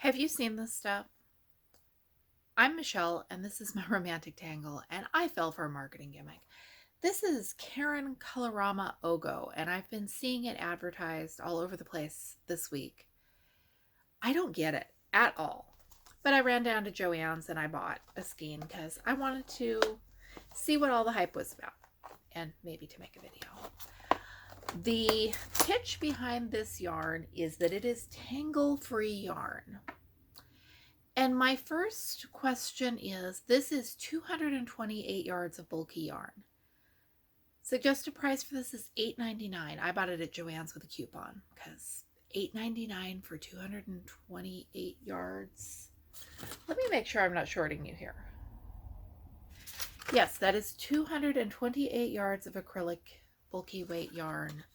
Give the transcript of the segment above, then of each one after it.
Have you seen this stuff? I'm Michelle, and this is my romantic tangle, and I fell for a marketing gimmick. This is Caron Colorama Ogo, and I've been seeing it advertised all over the place this week. I don't get it at all. But I ran down to Joann's and I bought a skein because I wanted to see what all the hype was about and maybe to make a video. The pitch behind this yarn is that it is tangle-free yarn. And my first question is, this is 228 yards of bulky yarn. Suggested price for this is $8.99. I bought it at Joann's with a coupon because $8.99 for 228 yards. Let me make sure I'm not shorting you here. Yes, that is 228 yards of acrylic bulky weight yarn.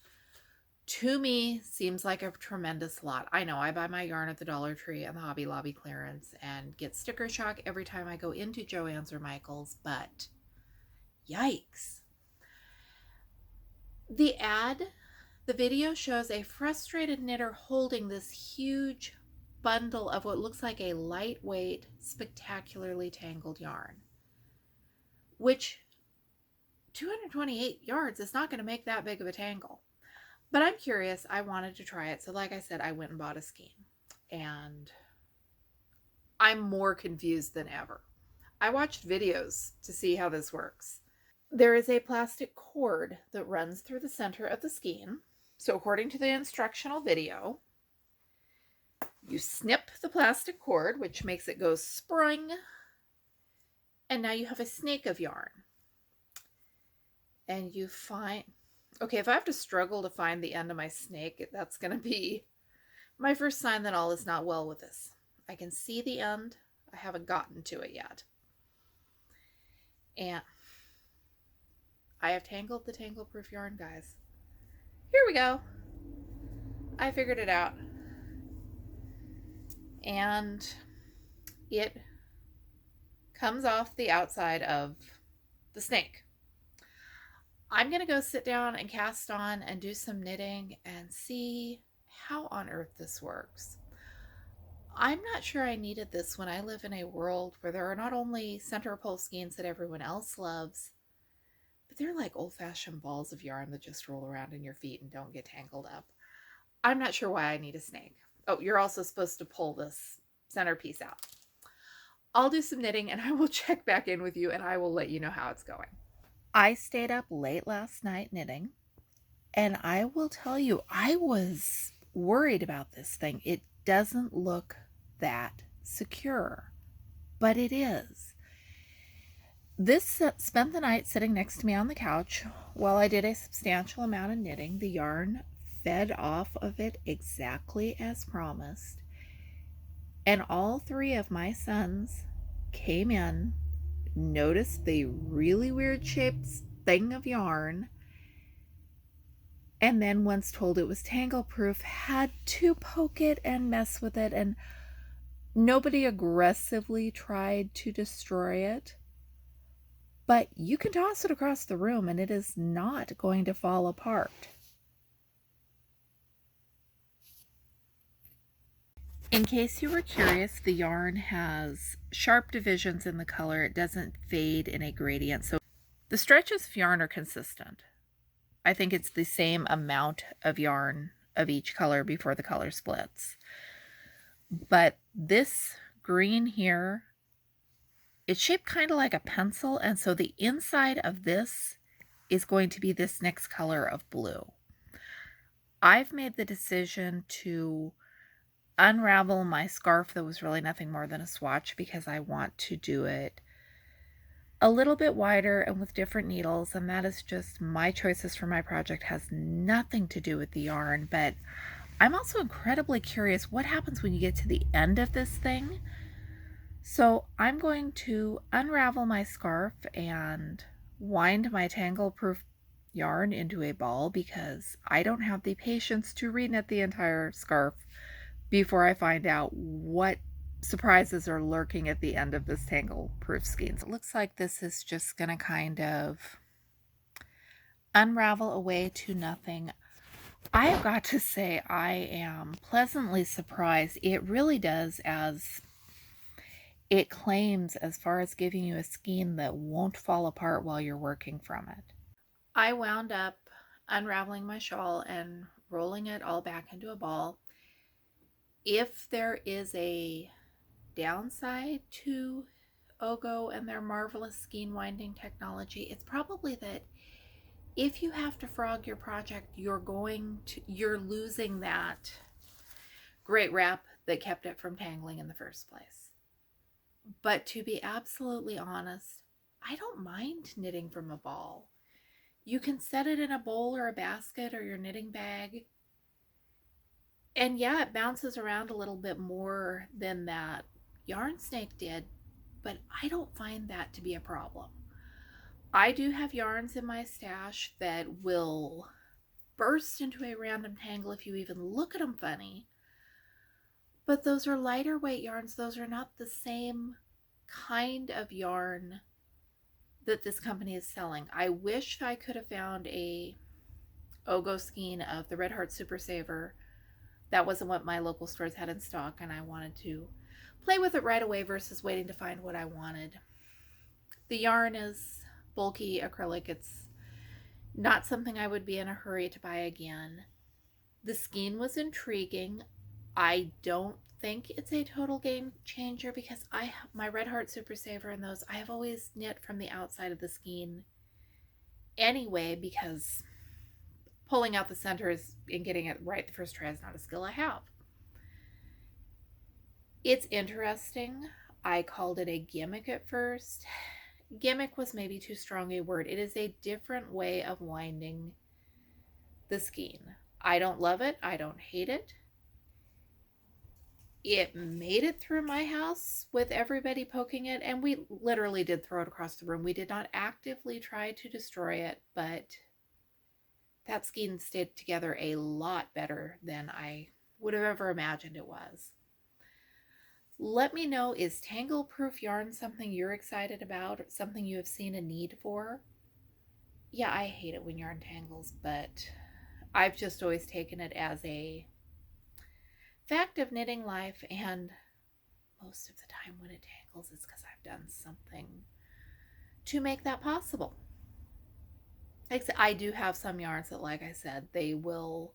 To me, seems like a tremendous lot. I know I buy my yarn at the Dollar Tree and the Hobby Lobby clearance and get sticker shock every time I go into Joann's or Michael's, but yikes. The video shows a frustrated knitter holding this huge bundle of what looks like a lightweight, spectacularly tangled yarn, which 228 yards is not going to make that big of a tangle. But I'm curious. I wanted to try it. So like I said, I went and bought a skein. And I'm more confused than ever. I watched videos to see how this works. There is a plastic cord that runs through the center of the skein. So according to the instructional video, you snip the plastic cord, which makes it go spring. And now you have a snake of yarn. And you find... Okay, if I have to struggle to find the end of my snake, that's going to be my first sign that all is not well with this. I can see the end. I haven't gotten to it yet. And I have tangled the tangle-proof yarn, guys. Here we go. I figured it out. And it comes off the outside of the snake. I'm going to go sit down and cast on and do some knitting and see how on earth this works. I'm not sure I needed this when I live in a world where there are not only center pole skeins that everyone else loves, but they're like old-fashioned balls of yarn that just roll around in your feet and don't get tangled up. I'm not sure why I need a snake. Oh, you're also supposed to pull this centerpiece out. I'll do some knitting and I will check back in with you and I will let you know how it's going. I stayed up late last night knitting, and I will tell you, I was worried about this thing. It doesn't look that secure, but it is. This spent the night sitting next to me on the couch while I did a substantial amount of knitting. The yarn fed off of it exactly as promised, and all three of my sons came in, noticed the really weird shaped thing of yarn, and then once told it was tangle proof, had to poke it and mess with it, and nobody aggressively tried to destroy it, but you can toss it across the room and it is not going to fall apart. In case you were curious, the yarn has sharp divisions in the color. It doesn't fade in a gradient. So the stretches of yarn are consistent. I think it's the same amount of yarn of each color before the color splits. But this green here, it's shaped kind of like a pencil. And so the inside of this is going to be this next color of blue. I've made the decision to unravel my scarf that was really nothing more than a swatch because I want to do it a little bit wider and with different needles, and that is just my choices for my project. Has nothing to do with the yarn, but I'm also incredibly curious what happens when you get to the end of this thing. So I'm going to unravel my scarf and wind my tangle-proof yarn into a ball because I don't have the patience to reknit the entire scarf before I find out what surprises are lurking at the end of this tangle-proof skein. It looks like this is just going to kind of unravel away to nothing. I've got to say, I am pleasantly surprised. It really does, as it claims, as far as giving you a skein that won't fall apart while you're working from it. I wound up unraveling my shawl and rolling it all back into a ball. If there is a downside to Ogo and their marvelous skein winding technology, it's probably that if you have to frog your project, you're losing that great wrap that kept it from tangling in the first place. But to be absolutely honest, I don't mind knitting from a ball. You can set it in a bowl or a basket or your knitting bag. And yeah, it bounces around a little bit more than that yarn snake did, but I don't find that to be a problem. I do have yarns in my stash that will burst into a random tangle if you even look at them funny. But those are lighter weight yarns. Those are not the same kind of yarn that this company is selling. I wish I could have found a Ogo skein of the Red Heart Super Saver. That wasn't what my local stores had in stock, and I wanted to play with it right away versus waiting to find what I wanted. The yarn is bulky acrylic. It's not something I would be in a hurry to buy again. The skein was intriguing. I don't think it's a total game changer because my Red Heart Super Saver and those I have always knit from the outside of the skein anyway, because pulling out the centers and getting it right the first try is not a skill I have. It's interesting. I called it a gimmick at first. Gimmick was maybe too strong a word. It is a different way of winding the skein. I don't love it. I don't hate it. It made it through my house with everybody poking it, and we literally did throw it across the room. We did not actively try to destroy it, but that skein stayed together a lot better than I would have ever imagined it was. Let me know, is Tangle Proof yarn something you're excited about, or something you have seen a need for? Yeah, I hate it when yarn tangles, but I've just always taken it as a fact of knitting life, and most of the time when it tangles, it's because I've done something to make that possible. I do have some yarns that, like I said, they will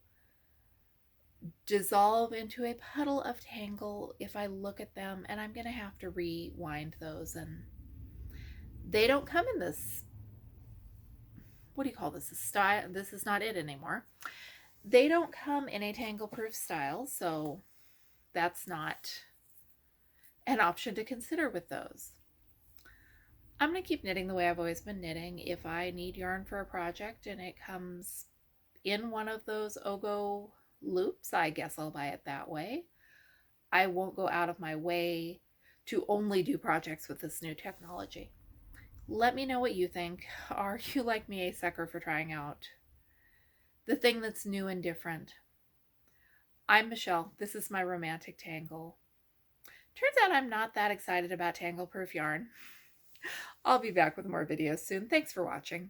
dissolve into a puddle of tangle if I look at them, and I'm going to have to rewind those. And they don't come in this, what do you call this? A style. This is not it anymore. They don't come in a tangle proof style, so that's not an option to consider with those. I'm going to keep knitting the way I've always been knitting. If I need yarn for a project and it comes in one of those Ogo loops, I guess I'll buy it that way. I won't go out of my way to only do projects with this new technology. Let me know what you think. Are you like me, a sucker for trying out the thing that's new and different? I'm Michelle. This is my romantic tangle. Turns out I'm not that excited about tangle proof yarn. I'll be back with more videos soon. Thanks for watching.